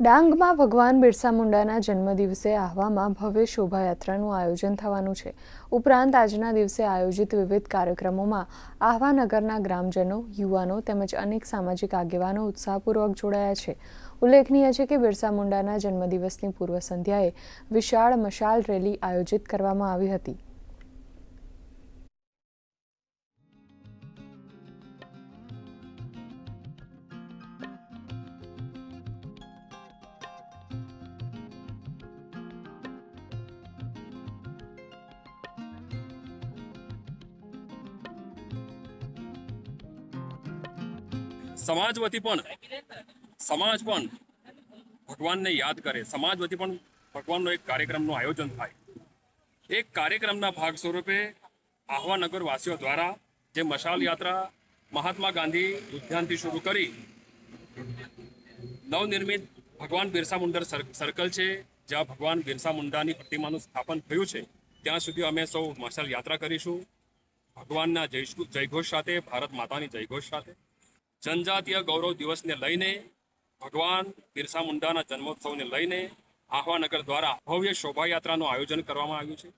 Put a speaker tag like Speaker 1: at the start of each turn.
Speaker 1: ડાંગમાં ભગવાન બિરસા મુંડાના જન્મદિવસે આહવામાં ભવ્ય શોભાયાત્રાનું આયોજન થવાનું છે। ઉપરાંત આજના દિવસે આયોજિત વિવિધ કાર્યક્રમોમાં આહવા નગરના ગ્રામજનો, યુવાનો તેમજ અનેક સામાજિક આગેવાનો ઉત્સાહપૂર્વક જોડાયા છે। ઉલ્લેખનીય છે કે બિરસા મુંડાના જન્મદિવસની પૂર્વ સંધ્યાએ વિશાળ મશાલ રેલી આયોજિત કરવામાં આવી હતી।
Speaker 2: समाज वती भगवान ने याद करे, समाज वती भगवान एक कार्यक्रम आयोजन थाय। एक कार्यक्रम भाग स्वरूपे आह्वा नगर वासीओ द्वारा जे मशाल यात्रा महात्मा गांधी उद्यान थी शुरू करी नवनिर्मित भगवान बिरसा मुंडा सर्कल है, ज्यां भगवान बिरसा मुंडानी प्रतिमानुं स्थापन थयुं छे त्यां सुधी अमे सौ मशाल यात्रा करीशुं। भगवानना जयघोष साथे, भारत मातानी जयघोष साथे। जनजातीय गौरव दिवस ने लईने, भगवान बिरसा मुंडाना जन्मोत्सव ने लईने आह्वा नगर द्वारा भव्य शोभायात्रानुं आयोजन करवामां आव्युं छे।